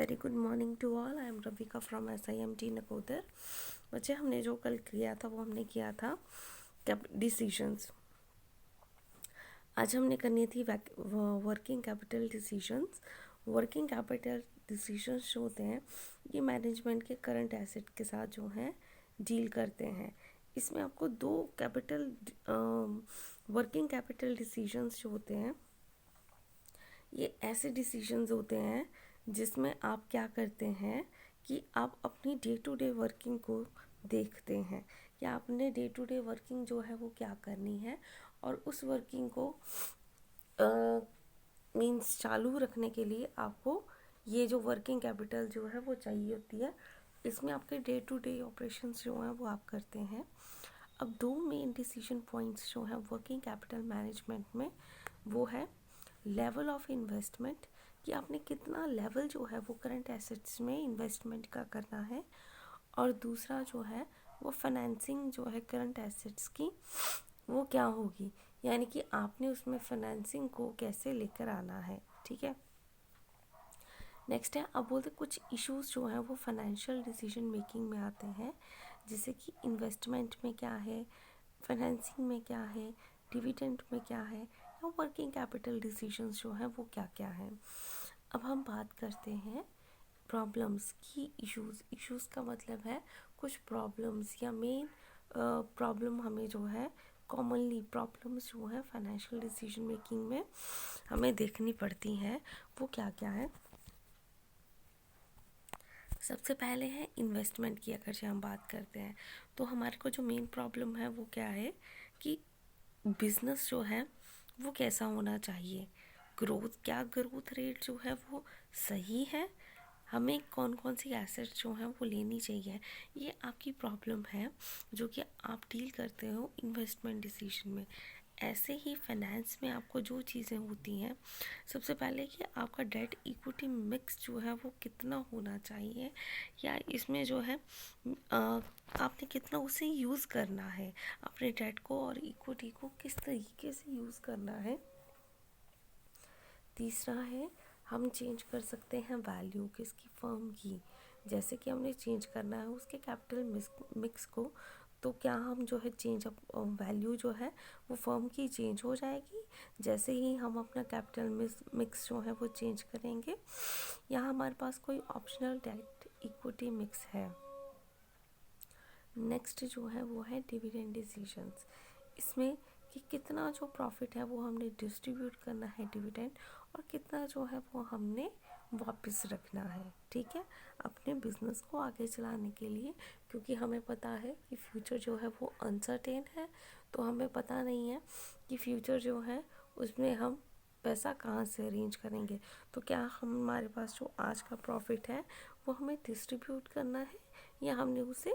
Very good morning to all. I am Ravika from SIMT Nakodar. बच्चे, हमने जो कल किया था वो हमने किया था डिसीजंस। आज हमने करनी थी working capital decisions. Working capital decisions जो होते हैं ये मैनेजमेंट के करंट एसेट के साथ जो है डील करते हैं। इसमें आपको दो वर्किंग कैपिटल डिसीजंस जो होते हैं ये ऐसे डिसीजंस होते हैं जिसमें आप क्या करते हैं कि आप अपनी डे टू डे वर्किंग को देखते हैं कि आपने डे टू डे वर्किंग जो है वो क्या करनी है, और उस वर्किंग को मीन्स चालू रखने के लिए आपको ये जो वर्किंग कैपिटल जो है वो चाहिए होती है। इसमें आपके डे टू डे ऑपरेशंस जो हैं वो आप करते हैं। अब दो मेन डिसीजन पॉइंट्स जो हैं वर्किंग कैपिटल मैनेजमेंट में वो है लेवल ऑफ इन्वेस्टमेंट, कि आपने कितना लेवल जो है वो करंट एसेट्स में इन्वेस्टमेंट का करना है, और दूसरा जो है वो फाइनेंसिंग जो है करंट एसेट्स की वो क्या होगी, यानी कि आपने उसमें फाइनेंसिंग को कैसे लेकर आना है। ठीक है। नेक्स्ट है, अब बोलते कुछ इश्यूज जो हैं वो फाइनेंशियल डिसीजन मेकिंग में आते हैं, जैसे कि इन्वेस्टमेंट में क्या है, फाइनेंसिंग में क्या है, डिविडेंड में क्या है, या वर्किंग कैपिटल डिसीजंस जो हैं वो क्या क्या हैं। अब हम बात करते हैं प्रॉब्लम्स की। इश्यूज़ का मतलब है कुछ प्रॉब्लम्स या मेन प्रॉब्लम हमें जो है कॉमनली प्रॉब्लम्स जो है फाइनेंशियल डिसीजन मेकिंग में हमें देखनी पड़ती हैं, वो क्या क्या है। सबसे पहले है इन्वेस्टमेंट की। अगर जो हम बात करते हैं तो हमारे को जो मेन प्रॉब्लम है वो क्या है कि बिजनेस जो है वो कैसा होना चाहिए, क्या ग्रोथ रेट जो है वो सही है, हमें कौन कौन सी एसेट्स जो हैं वो लेनी चाहिए। ये आपकी प्रॉब्लम है जो कि आप डील करते हो इन्वेस्टमेंट डिसीजन में। ऐसे ही फाइनेंस में आपको जो चीज़ें होती हैं, सबसे पहले कि आपका डेट इक्विटी मिक्स जो है वो कितना होना चाहिए, या इसमें जो है आपने कितना उसे यूज़ करना है, अपने डेट को और इक्विटी को किस तरीके से यूज़ करना है। तीसरा है, हम चेंज कर सकते हैं वैल्यू किसकी, फर्म की। जैसे कि हमने चेंज करना है उसके कैपिटल मिक्स को, तो क्या हम जो है चेंज वैल्यू जो है वो फर्म की चेंज हो जाएगी जैसे ही हम अपना कैपिटल मिक्स जो है वो चेंज करेंगे, या हमारे पास कोई ऑप्शनल डेट इक्विटी मिक्स है। नेक्स्ट जो है वो है डिविडेंड डिसीजंस। इसमें कि कितना जो प्रॉफिट है वो हमने डिस्ट्रीब्यूट करना है डिविडेंड, और कितना जो है वो हमने वापस रखना है। ठीक है, अपने बिजनेस को आगे चलाने के लिए, क्योंकि हमें पता है कि फ्यूचर जो है वो अनसर्टेन है, तो हमें पता नहीं है कि फ्यूचर जो है उसमें हम पैसा कहाँ से अरेंज करेंगे। तो क्या हमारे पास जो आज का प्रॉफिट है वो हमें डिस्ट्रीब्यूट करना है, या हमने उसे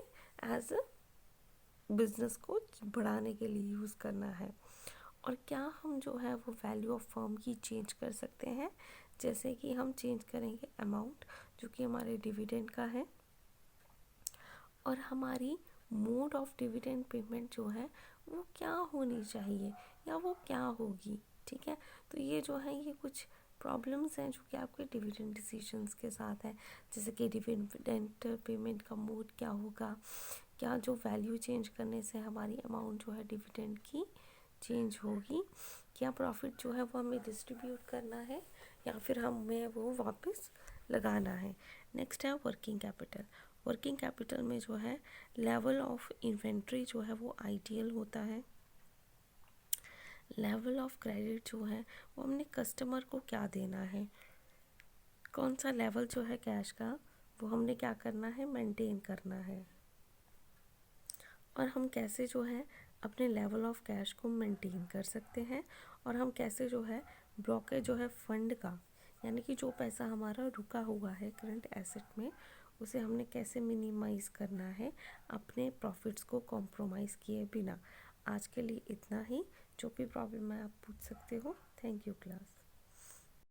एज अ बिजनेस को बढ़ाने के लिए यूज़ करना है। और क्या हम जो है वो वैल्यू ऑफ फर्म की चेंज कर सकते हैं, जैसे कि हम चेंज करेंगे अमाउंट जो कि हमारे डिविडेंड का है, और हमारी मोड ऑफ डिविडेंड पेमेंट जो है वो क्या होनी चाहिए या वो क्या होगी। ठीक है, तो ये जो है ये कुछ प्रॉब्लम्स हैं जो कि आपके डिविडेंड डिसीजंस के साथ है, जैसे कि डिविडेंड पेमेंट का मोड क्या होगा, क्या जो वैल्यू चेंज करने से हमारी अमाउंट जो है डिविडेंड की चेंज होगी, क्या प्रॉफिट जो है वो हमें डिस्ट्रीब्यूट करना है या फिर हमें वो वापस लगाना है। नेक्स्ट है वर्किंग कैपिटल। वर्किंग कैपिटल में जो है लेवल ऑफ इन्वेंट्री जो है वो आइडियल होता है। लेवल ऑफ क्रेडिट जो है वो हमने कस्टमर को क्या देना है, कौन सा लेवल जो है कैश का वो हमने क्या करना है, मेंटेन करना है, और हम कैसे जो है अपने लेवल ऑफ कैश को मेंटेन कर सकते हैं, और हम कैसे जो है ब्लॉकेज जो है फंड का, यानी कि जो पैसा हमारा रुका हुआ है करंट एसेट में उसे हमने कैसे मिनिमाइज़ करना है अपने प्रॉफिट्स को कॉम्प्रोमाइज़ किए बिना। आज के लिए इतना ही। जो भी प्रॉब्लम है आप पूछ सकते हो। Thank you class.